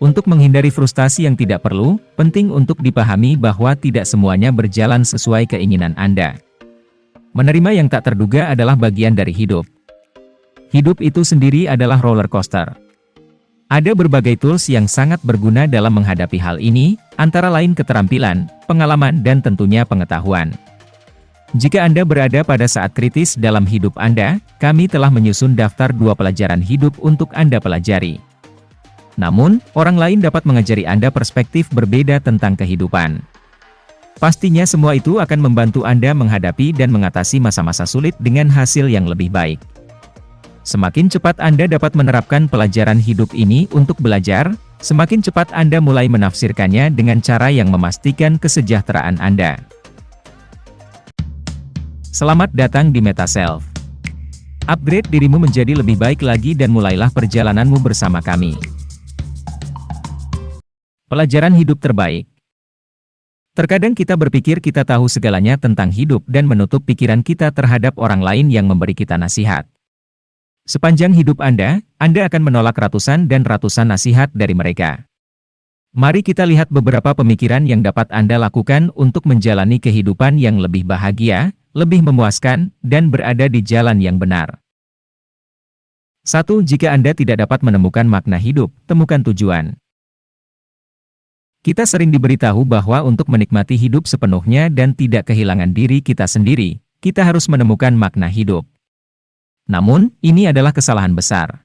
Untuk menghindari frustasi yang tidak perlu, penting untuk dipahami bahwa tidak semuanya berjalan sesuai keinginan Anda. Menerima yang tak terduga adalah bagian dari hidup. Hidup itu sendiri adalah roller coaster. Ada berbagai tools yang sangat berguna dalam menghadapi hal ini, antara lain keterampilan, pengalaman dan tentunya pengetahuan. Jika Anda berada pada saat kritis dalam hidup Anda, kami telah menyusun daftar 2 pelajaran hidup untuk Anda pelajari. Namun, orang lain dapat mengajari Anda perspektif berbeda tentang kehidupan. Pastinya semua itu akan membantu Anda menghadapi dan mengatasi masa-masa sulit dengan hasil yang lebih baik. Semakin cepat Anda dapat menerapkan pelajaran hidup ini untuk belajar, semakin cepat Anda mulai menafsirkannya dengan cara yang memastikan kesejahteraan Anda. Selamat datang di MetaSelf. Upgrade dirimu menjadi lebih baik lagi dan mulailah perjalananmu bersama kami. Pelajaran hidup terbaik. Terkadang kita berpikir kita tahu segalanya tentang hidup dan menutup pikiran kita terhadap orang lain yang memberi kita nasihat. Sepanjang hidup Anda akan menolak ratusan dan ratusan nasihat dari mereka. Mari kita lihat beberapa pemikiran yang dapat Anda lakukan untuk menjalani kehidupan yang lebih bahagia, lebih memuaskan, dan berada di jalan yang benar. 1. Jika Anda tidak dapat menemukan makna hidup, temukan tujuan. Kita sering diberitahu bahwa untuk menikmati hidup sepenuhnya dan tidak kehilangan diri kita sendiri, kita harus menemukan makna hidup. Namun, ini adalah kesalahan besar.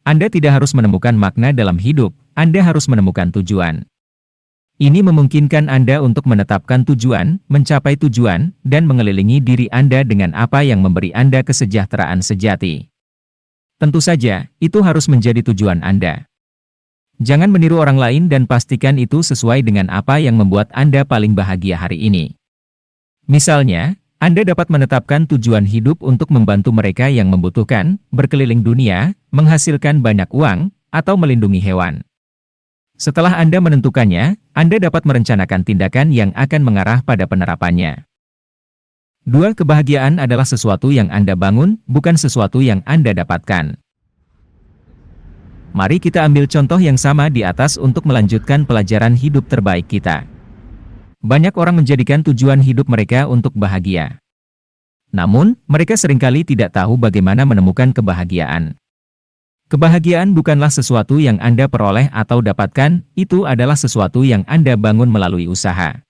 Anda tidak harus menemukan makna dalam hidup, Anda harus menemukan tujuan. Ini memungkinkan Anda untuk menetapkan tujuan, mencapai tujuan, dan mengelilingi diri Anda dengan apa yang memberi Anda kesejahteraan sejati. Tentu saja, itu harus menjadi tujuan Anda. Jangan meniru orang lain dan pastikan itu sesuai dengan apa yang membuat Anda paling bahagia hari ini. Misalnya, Anda dapat menetapkan tujuan hidup untuk membantu mereka yang membutuhkan, berkeliling dunia, menghasilkan banyak uang, atau melindungi hewan. Setelah Anda menentukannya, Anda dapat merencanakan tindakan yang akan mengarah pada penerapannya. 2. Kebahagiaan adalah sesuatu yang Anda bangun, bukan sesuatu yang Anda dapatkan. Mari kita ambil contoh yang sama di atas untuk melanjutkan pelajaran hidup terbaik kita. Banyak orang menjadikan tujuan hidup mereka untuk bahagia. Namun, mereka seringkali tidak tahu bagaimana menemukan kebahagiaan. Kebahagiaan bukanlah sesuatu yang Anda peroleh atau dapatkan, itu adalah sesuatu yang Anda bangun melalui usaha.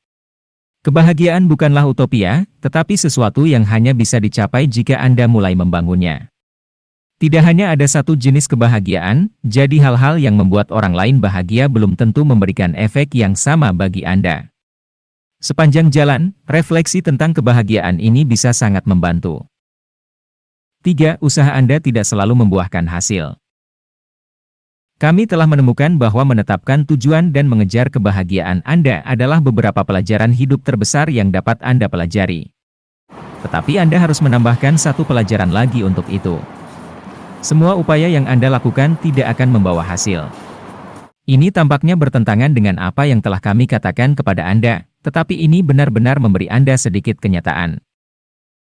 Kebahagiaan bukanlah utopia, tetapi sesuatu yang hanya bisa dicapai jika Anda mulai membangunnya. Tidak hanya ada satu jenis kebahagiaan, jadi hal-hal yang membuat orang lain bahagia belum tentu memberikan efek yang sama bagi Anda. Sepanjang jalan, refleksi tentang kebahagiaan ini bisa sangat membantu. 3. Usaha Anda tidak selalu membuahkan hasil. Kami telah menemukan bahwa menetapkan tujuan dan mengejar kebahagiaan Anda adalah beberapa pelajaran hidup terbesar yang dapat Anda pelajari. Tetapi Anda harus menambahkan satu pelajaran lagi untuk itu. Semua upaya yang Anda lakukan tidak akan membawa hasil. Ini tampaknya bertentangan dengan apa yang telah kami katakan kepada Anda, tetapi ini benar-benar memberi Anda sedikit kenyataan.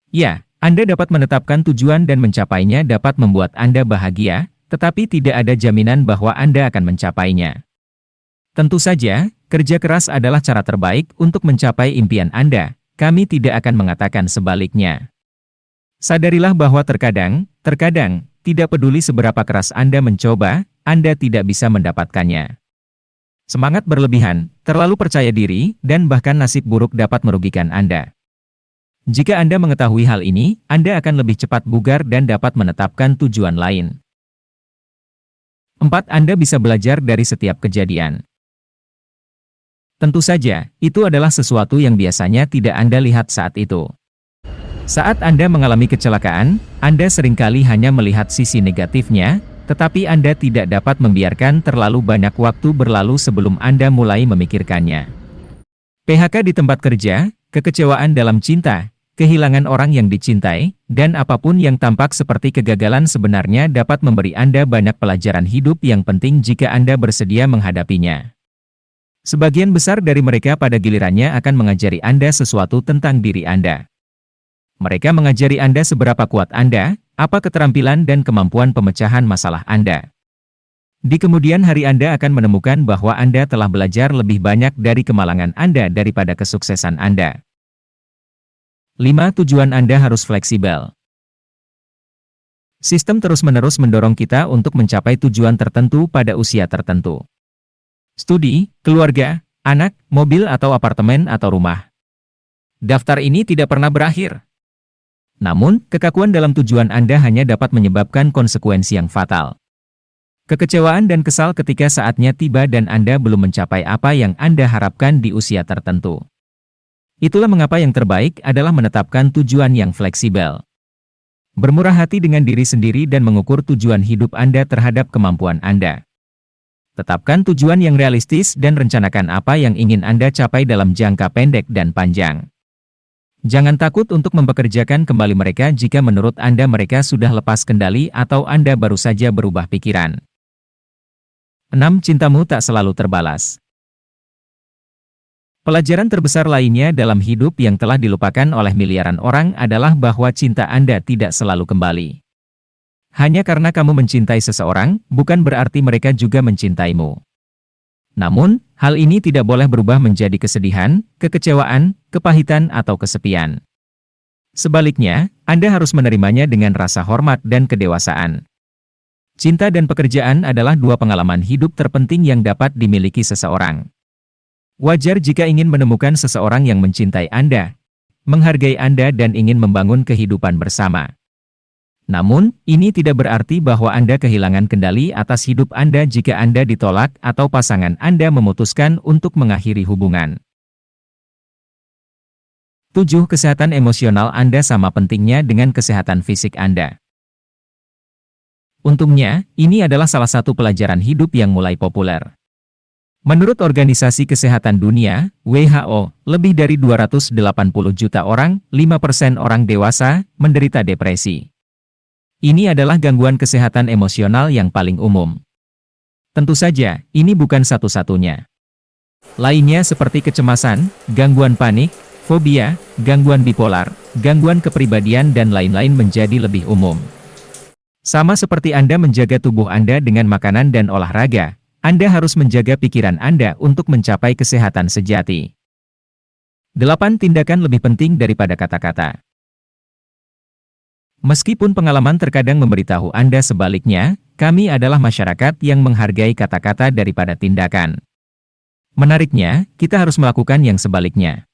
Ya, Anda dapat menetapkan tujuan dan mencapainya dapat membuat Anda bahagia, tetapi tidak ada jaminan bahwa Anda akan mencapainya. Tentu saja, kerja keras adalah cara terbaik untuk mencapai impian Anda, kami tidak akan mengatakan sebaliknya. Sadarilah bahwa terkadang, tidak peduli seberapa keras Anda mencoba, Anda tidak bisa mendapatkannya. Semangat berlebihan, terlalu percaya diri, dan bahkan nasib buruk dapat merugikan Anda. Jika Anda mengetahui hal ini, Anda akan lebih cepat bugar dan dapat menetapkan tujuan lain. 4. Anda bisa belajar dari setiap kejadian. Tentu saja, itu adalah sesuatu yang biasanya tidak Anda lihat saat itu. Saat Anda mengalami kecelakaan, Anda seringkali hanya melihat sisi negatifnya, tetapi Anda tidak dapat membiarkan terlalu banyak waktu berlalu sebelum Anda mulai memikirkannya. PHK di tempat kerja, kekecewaan dalam cinta, kehilangan orang yang dicintai, dan apapun yang tampak seperti kegagalan sebenarnya dapat memberi Anda banyak pelajaran hidup yang penting jika Anda bersedia menghadapinya. Sebagian besar dari mereka pada gilirannya akan mengajari Anda sesuatu tentang diri Anda. Mereka mengajari Anda seberapa kuat Anda, apa keterampilan dan kemampuan pemecahan masalah Anda. Di kemudian hari Anda akan menemukan bahwa Anda telah belajar lebih banyak dari kemalangan Anda daripada kesuksesan Anda. 5. Tujuan Anda harus fleksibel. Sistem terus-menerus mendorong kita untuk mencapai tujuan tertentu pada usia tertentu. Studi, keluarga, anak, mobil atau apartemen atau rumah. Daftar ini tidak pernah berakhir. Namun, kekakuan dalam tujuan Anda hanya dapat menyebabkan konsekuensi yang fatal. Kekecewaan dan kesal ketika saatnya tiba dan Anda belum mencapai apa yang Anda harapkan di usia tertentu. Itulah mengapa yang terbaik adalah menetapkan tujuan yang fleksibel. Bermurah hati dengan diri sendiri dan mengukur tujuan hidup Anda terhadap kemampuan Anda. Tetapkan tujuan yang realistis dan rencanakan apa yang ingin Anda capai dalam jangka pendek dan panjang. Jangan takut untuk mempekerjakan kembali mereka jika menurut Anda mereka sudah lepas kendali atau Anda baru saja berubah pikiran. 6. Cintamu tak selalu terbalas. Pelajaran terbesar lainnya dalam hidup yang telah dilupakan oleh miliaran orang adalah bahwa cinta Anda tidak selalu kembali. Hanya karena kamu mencintai seseorang, bukan berarti mereka juga mencintaimu. Namun, hal ini tidak boleh berubah menjadi kesedihan, kekecewaan, kepahitan atau kesepian. Sebaliknya, Anda harus menerimanya dengan rasa hormat dan kedewasaan. Cinta dan pekerjaan adalah dua pengalaman hidup terpenting yang dapat dimiliki seseorang. Wajar jika ingin menemukan seseorang yang mencintai Anda, menghargai Anda dan ingin membangun kehidupan bersama. Namun, ini tidak berarti bahwa Anda kehilangan kendali atas hidup Anda jika Anda ditolak atau pasangan Anda memutuskan untuk mengakhiri hubungan. 7. Kesehatan emosional Anda sama pentingnya dengan kesehatan fisik Anda. Untungnya, ini adalah salah satu pelajaran hidup yang mulai populer. Menurut Organisasi Kesehatan Dunia, WHO, lebih dari 280 juta orang, 5% orang dewasa, menderita depresi. Ini adalah gangguan kesehatan emosional yang paling umum. Tentu saja, ini bukan satu-satunya. Lainnya seperti kecemasan, gangguan panik, fobia, gangguan bipolar, gangguan kepribadian dan lain-lain menjadi lebih umum. Sama seperti Anda menjaga tubuh Anda dengan makanan dan olahraga, Anda harus menjaga pikiran Anda untuk mencapai kesehatan sejati. 8. Tindakan lebih penting daripada kata-kata. Meskipun pengalaman terkadang memberitahu Anda sebaliknya, kami adalah masyarakat yang menghargai kata-kata daripada tindakan. Menariknya, kita harus melakukan yang sebaliknya.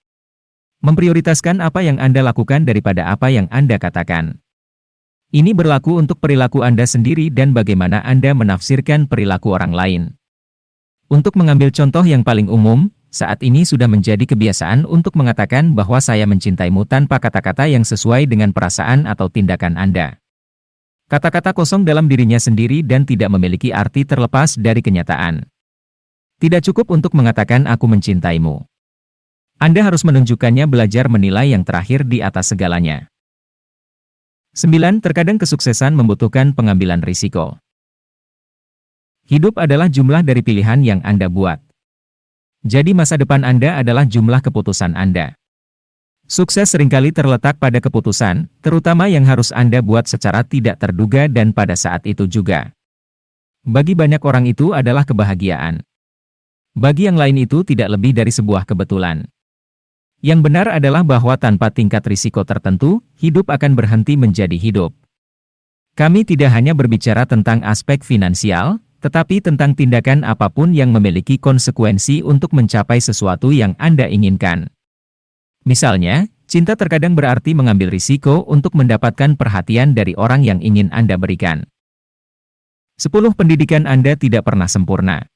Memprioritaskan apa yang Anda lakukan daripada apa yang Anda katakan. Ini berlaku untuk perilaku Anda sendiri dan bagaimana Anda menafsirkan perilaku orang lain. Untuk mengambil contoh yang paling umum, saat ini sudah menjadi kebiasaan untuk mengatakan bahwa saya mencintaimu tanpa kata-kata yang sesuai dengan perasaan atau tindakan Anda. Kata-kata kosong dalam dirinya sendiri dan tidak memiliki arti terlepas dari kenyataan. Tidak cukup untuk mengatakan aku mencintaimu. Anda harus menunjukkannya belajar menilai yang terakhir di atas segalanya. 9. Terkadang kesuksesan membutuhkan pengambilan risiko. Hidup adalah jumlah dari pilihan yang Anda buat. Jadi masa depan Anda adalah jumlah keputusan Anda. Sukses seringkali terletak pada keputusan, terutama yang harus Anda buat secara tidak terduga dan pada saat itu juga. Bagi banyak orang itu adalah kebahagiaan. Bagi yang lain itu tidak lebih dari sebuah kebetulan. Yang benar adalah bahwa tanpa tingkat risiko tertentu, hidup akan berhenti menjadi hidup. Kami tidak hanya berbicara tentang aspek finansial, tetapi tentang tindakan apapun yang memiliki konsekuensi untuk mencapai sesuatu yang Anda inginkan. Misalnya, cinta terkadang berarti mengambil risiko untuk mendapatkan perhatian dari orang yang ingin Anda berikan. 10. Pendidikan Anda tidak pernah sempurna.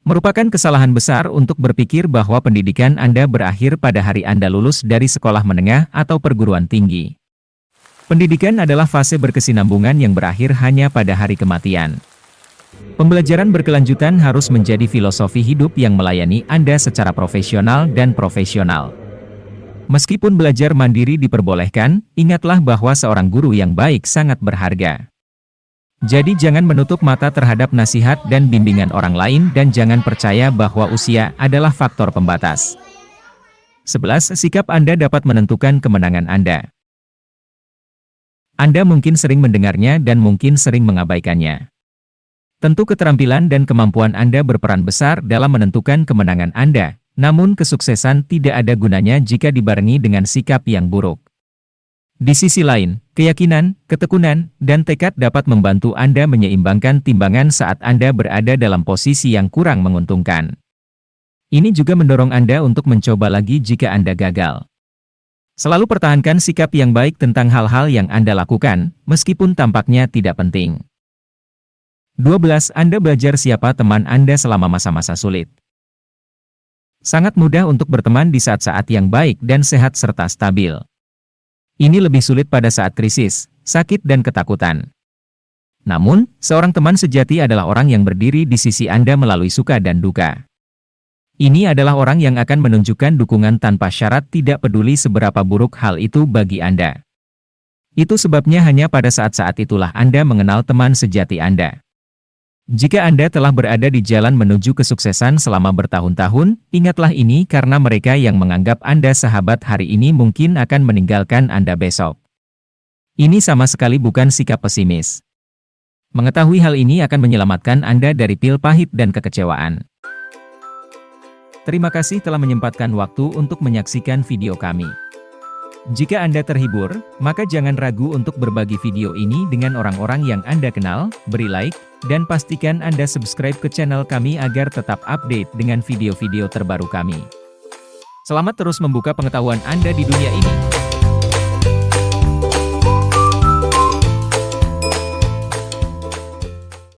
Merupakan kesalahan besar untuk berpikir bahwa pendidikan Anda berakhir pada hari Anda lulus dari sekolah menengah atau perguruan tinggi. Pendidikan adalah fase berkesinambungan yang berakhir hanya pada hari kematian. Pembelajaran berkelanjutan harus menjadi filosofi hidup yang melayani Anda secara profesional dan profesional. Meskipun belajar mandiri diperbolehkan, ingatlah bahwa seorang guru yang baik sangat berharga. Jadi jangan menutup mata terhadap nasihat dan bimbingan orang lain dan jangan percaya bahwa usia adalah faktor pembatas. 11. Sikap Anda dapat menentukan kemenangan Anda. Anda mungkin sering mendengarnya dan mungkin sering mengabaikannya. Tentu keterampilan dan kemampuan Anda berperan besar dalam menentukan kemenangan Anda, namun kesuksesan tidak ada gunanya jika dibarengi dengan sikap yang buruk. Di sisi lain, keyakinan, ketekunan, dan tekad dapat membantu Anda menyeimbangkan timbangan saat Anda berada dalam posisi yang kurang menguntungkan. Ini juga mendorong Anda untuk mencoba lagi jika Anda gagal. Selalu pertahankan sikap yang baik tentang hal-hal yang Anda lakukan, meskipun tampaknya tidak penting. 12. Anda belajar siapa teman Anda selama masa-masa sulit. Sangat mudah untuk berteman di saat-saat yang baik dan sehat serta stabil. Ini lebih sulit pada saat krisis, sakit dan ketakutan. Namun, seorang teman sejati adalah orang yang berdiri di sisi Anda melalui suka dan duka. Ini adalah orang yang akan menunjukkan dukungan tanpa syarat, tidak peduli seberapa buruk hal itu bagi Anda. Itu sebabnya hanya pada saat-saat itulah Anda mengenal teman sejati Anda. Jika Anda telah berada di jalan menuju kesuksesan selama bertahun-tahun, ingatlah ini karena mereka yang menganggap Anda sahabat hari ini mungkin akan meninggalkan Anda besok. Ini sama sekali bukan sikap pesimis. Mengetahui hal ini akan menyelamatkan Anda dari pil pahit dan kekecewaan. Terima kasih telah menyempatkan waktu untuk menyaksikan video kami. Jika Anda terhibur, maka jangan ragu untuk berbagi video ini dengan orang-orang yang Anda kenal, beri like, dan pastikan Anda subscribe ke channel kami agar tetap update dengan video-video terbaru kami. Selamat terus membuka pengetahuan Anda di dunia ini.